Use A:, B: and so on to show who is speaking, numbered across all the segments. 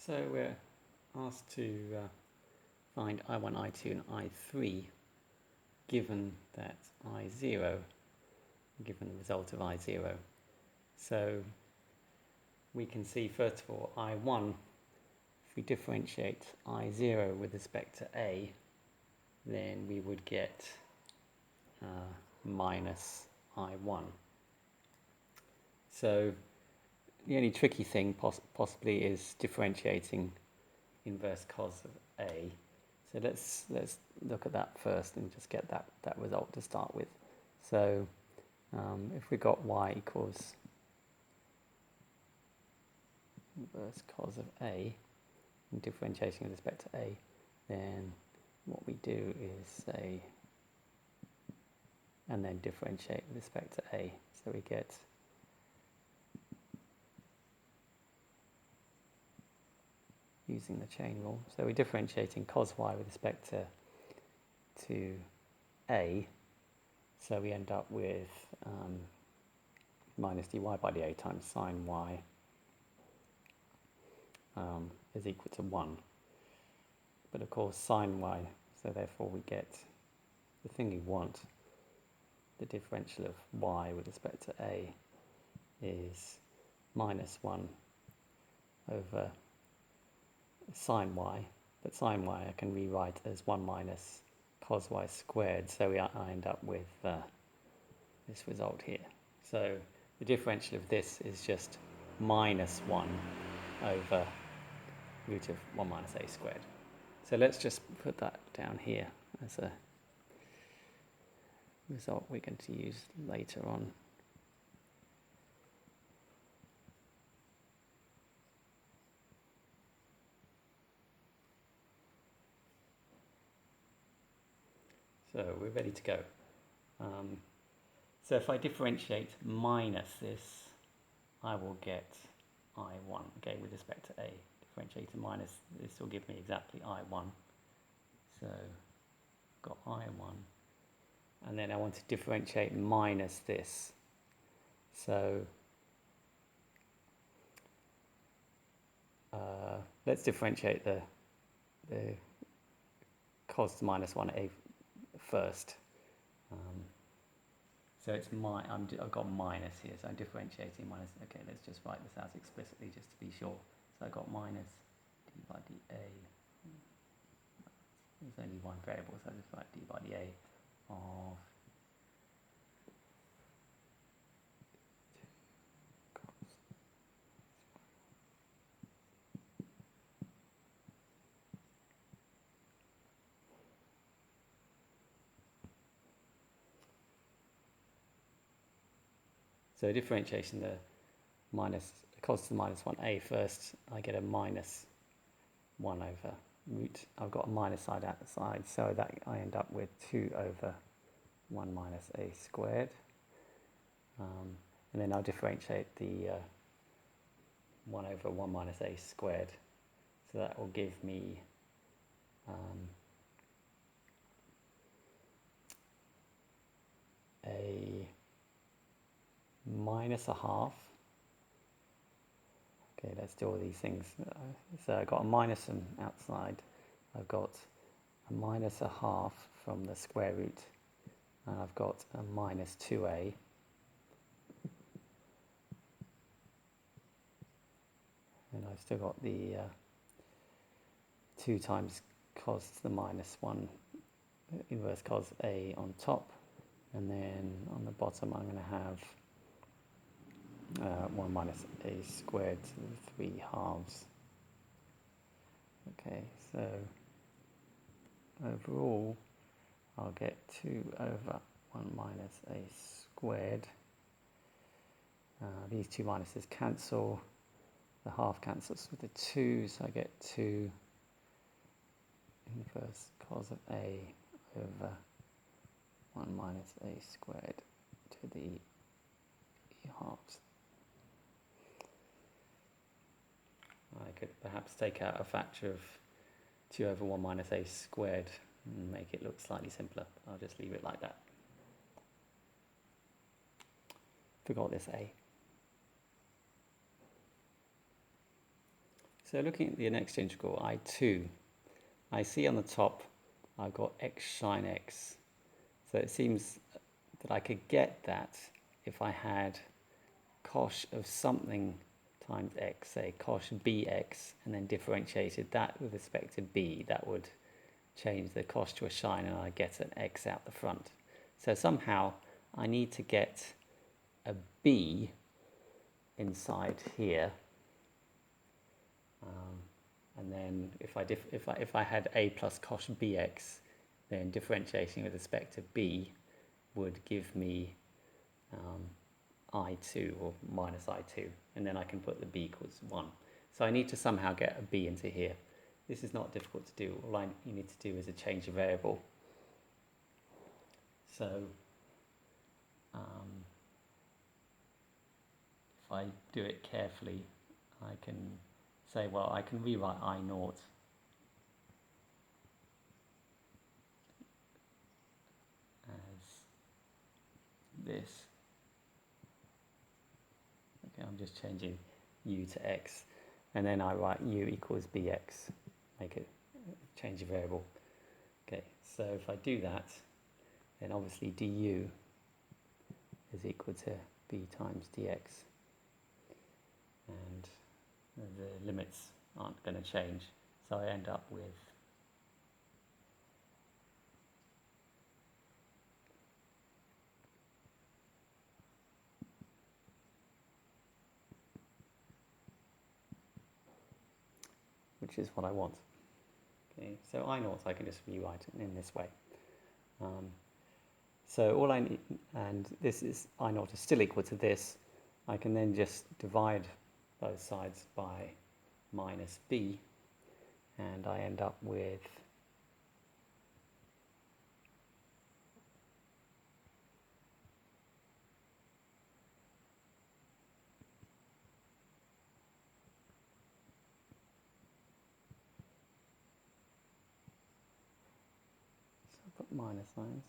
A: So we're asked to find I1, I2 and I3 given that I0, given the result of I0. So we can see first of all I1, if we differentiate I0 with respect to A, then we would get minus I1. So the only tricky thing possibly is differentiating inverse cos of A. So let's look at that first and just get that result to start with. So if we got y equals inverse cos of A, and differentiating with respect to A, then what we do is say, and then differentiate with respect to A. So we get using the chain rule. So we're differentiating cos y with respect to A. So we end up with minus dy by dA times sine y is equal to 1. But of course sine y, so therefore we get the thing we want, the differential of y with respect to A is minus 1 over sine y, but sine y I can rewrite as 1 minus cos y squared, so I end up with this result here. So the differential of this is just minus 1 over root of 1 minus a squared. So let's just put that down here as a result we're going to use later on. So we're ready to go. So if I differentiate minus this, I will get I1, okay, with respect to A. Differentiated minus this will give me exactly I1. So got I1. And then I want to differentiate minus this. So let's differentiate the cos to minus 1a first. So it's I've got minus here, so I'm differentiating minus. Okay, let's just write this out explicitly just to be sure. So I got minus d by dA. There's only one variable, so I just write d by dA of so differentiation the cos to the minus 1a first, I get a minus 1 over root. I've got a minus side out the side, so that I end up with 2 over 1 minus a squared. And then I'll differentiate the 1 over 1 minus a squared. So that will give me a minus a half. Okay, let's do all these things. So I've got a minus from outside. I've got a minus a half from the square root. And I've got a minus 2a. And I've still got the 2 times cos to the minus 1 inverse cos a on top. And then on the bottom I'm going to have 1 minus a squared to the 3 halves. Okay, so overall I'll get 2 over 1 minus a squared. These two minuses cancel. The half cancels with the 2, so I get 2 inverse cos of a over 1 minus a squared to the e halves. I could perhaps take out a factor of 2 over 1 minus a squared and make it look slightly simpler. I'll just leave it like that. Forgot this a. So looking at the next integral, I2, I see on the top I've got x sine x. So it seems that I could get that if I had cosh of something times x, say cosh bx, and then differentiated that with respect to b. That would change the cosh to a sine and I get an x out the front. So somehow I need to get a b inside here, and then if I had a plus cosh bx, then differentiating with respect to b would give me I2 or minus I2, and then I can put the b equals 1. So I need to somehow get a b into here. This is not difficult to do. All you need to do is a change of variable. So if I do it carefully, I can say, well, I can rewrite I naught as this. Okay, I'm just changing u to x, and then I write u equals bx, make it change a variable. Okay, so if I do that, then obviously du is equal to b times dx, and the limits aren't going to change, so I end up with which is what I want. Okay, so I naught I can just rewrite it in this way. So all I need, and this is I naught is still equal to this, I can then just divide both sides by minus b, and I end up with put minus signs.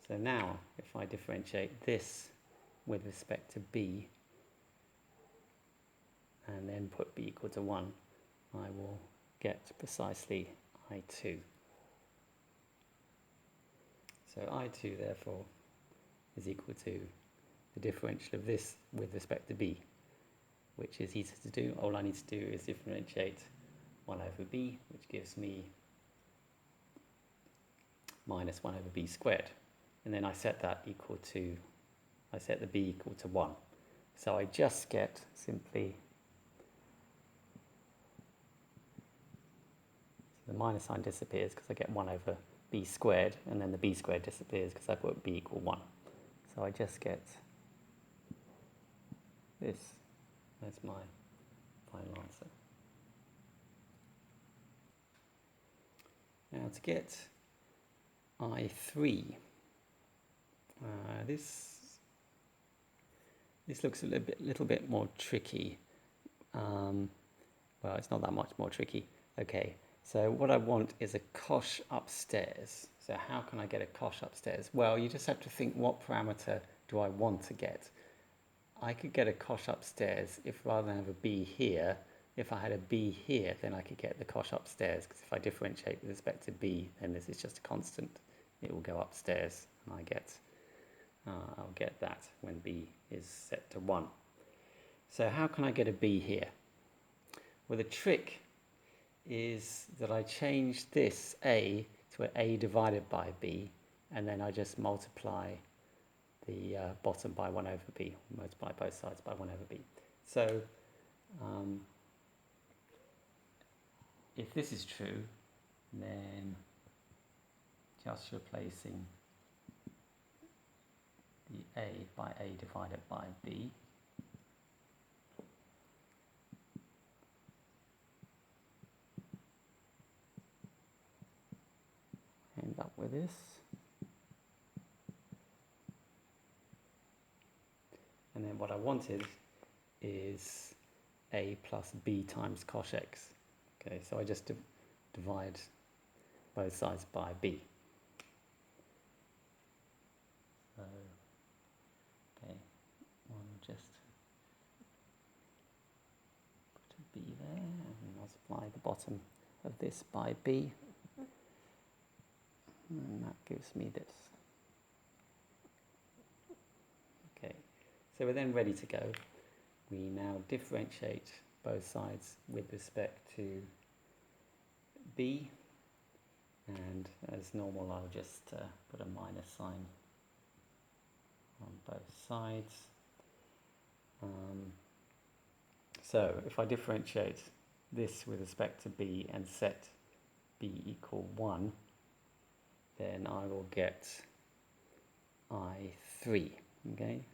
A: So now, if I differentiate this with respect to b, and then put b equal to 1, I will get precisely I2. So I2, therefore, is equal to the differential of this with respect to b, which is easy to do. All I need to do is differentiate 1 over b, which gives me minus 1 over b squared. And then I set that equal to, I set the b equal to 1. So I just get simply, so the minus sign disappears because I get 1 over b squared, and then the b squared disappears because I put b equal 1. So I just get this as my final answer. Now to get I3, this looks a little bit more tricky. Well, it's not that much more tricky. Okay, so what I want is a cosh upstairs. So how can I get a cosh upstairs? Well, you just have to think, what parameter do I want to get? I could get a cosh upstairs if, rather than have a b here, if I had a b here, then I could get the cosh upstairs, because if I differentiate with respect to b, then this is just a constant. It will go upstairs, and I'll get that when b is set to 1. So how can I get a b here? Well, the trick is that I change this a to a divided by b, and then I just multiply the bottom by 1 over b, multiply both sides by 1 over b. So if this is true, then just replacing the a by a divided by b, end up with this. And then what I wanted is a plus b times cosh x. Okay, so I just divide both sides by b. bottom of this by b, and that gives me this. Okay, so we're then ready to go. We now differentiate both sides with respect to b, and as normal I'll just put a minus sign on both sides. So if I differentiate this with respect to b and set b equal 1, then I will get I3, okay?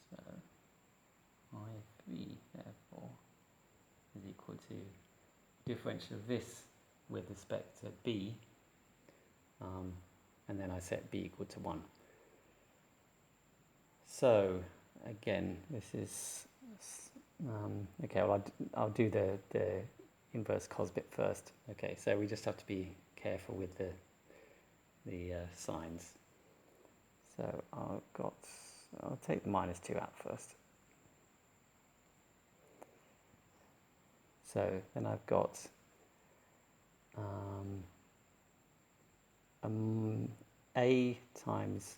A: So I3 therefore is equal to differential of this with respect to b, and then I set b equal to 1. So again, this is okay. Well, I'll do the inverse cos bit first. Okay, so we just have to be careful with the signs. So I'll take the -2 out first. So then I've got a times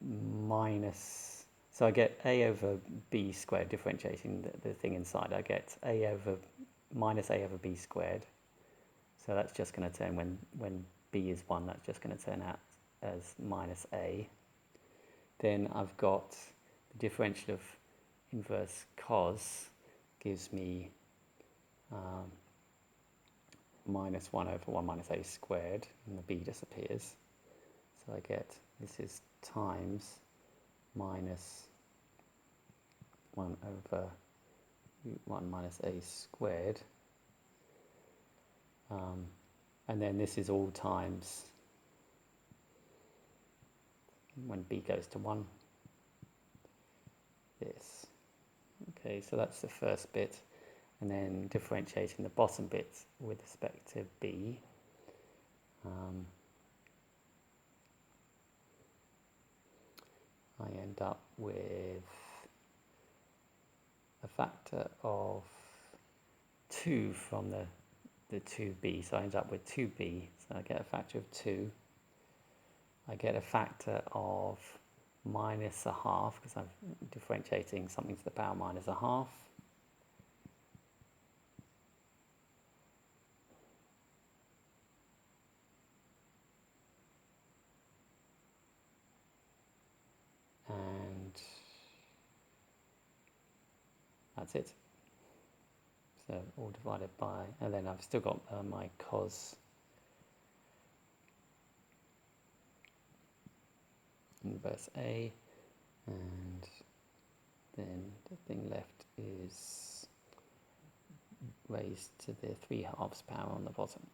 A: minus, so I get a over b squared, differentiating the thing inside. I get a over minus a over b squared. So that's just going to turn, when b is 1, that's just going to turn out as minus a. Then I've got the differential of inverse cos gives me minus 1 over 1 minus a squared, and the b disappears. So I get, this is times minus 1 over root 1 minus a squared. And then this is all times, when b goes to 1, this. Okay, so that's the first bit. And then differentiating the bottom bit with respect to b. I end up with a factor of 2 from the 2b, so I end up with 2b, so I get a factor of 2. I get a factor of minus a half, because I'm differentiating something to the power minus a half. And that's it. So all divided by, and then I've still got my cos inverse a, and then the thing left is raised to the 3/2 power on the bottom.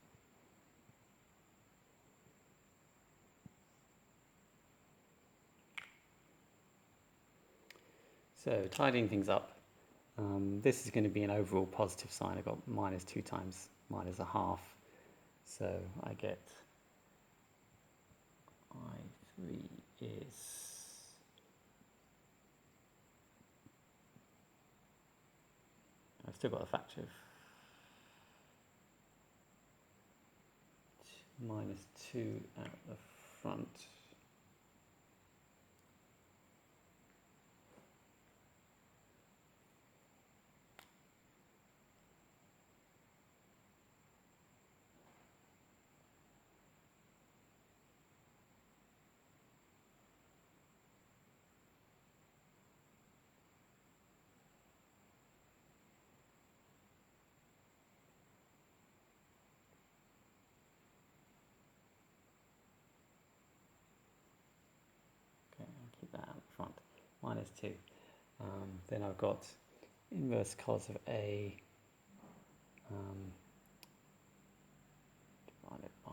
A: So tidying things up, this is going to be an overall positive sign. I've got -2 times minus a half, so I get I3 is I've still got a factor of -2 at the front. Keep that out front, -2. Then I've got inverse cos of a divided by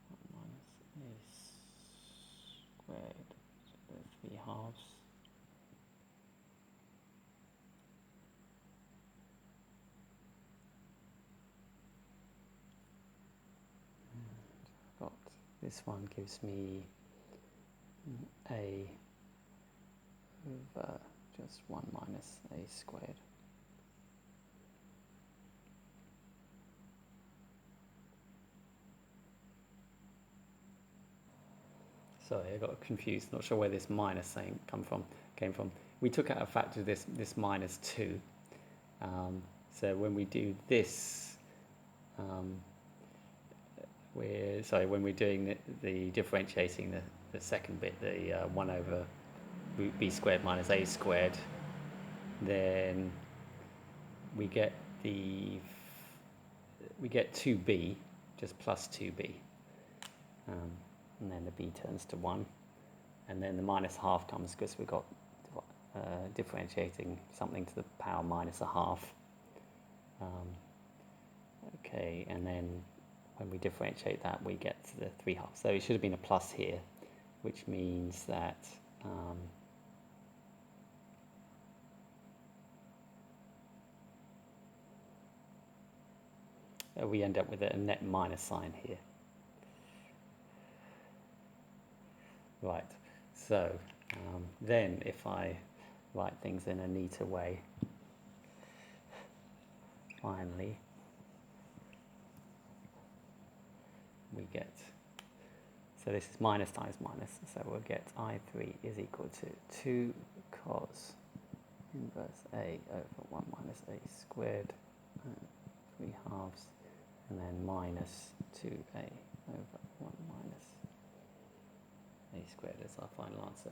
A: 1 minus a squared, so the 3/2. And I've got, this one gives me a over just 1 minus a squared. Sorry, I got confused. Not sure where this minus sign came from. We took out a factor of this minus 2. So when we do this, when we're doing the differentiating the second bit, the 1 over root b squared minus a squared, then we get 2b, just plus 2b. And then the b turns to 1, and then the minus half comes because we've got differentiating something to the power minus a half. Okay, and then when we differentiate that, we get to the 3 halves. So it should have been a plus here, which means that we end up with a net minus sign here. Right, so then if I write things in a neater way, finally we get, so this is minus times minus, so we'll get I3 is equal to 2 cos inverse a over 1 minus a squared, 3 halves, and then minus 2a over 1 minus a squared is our final answer.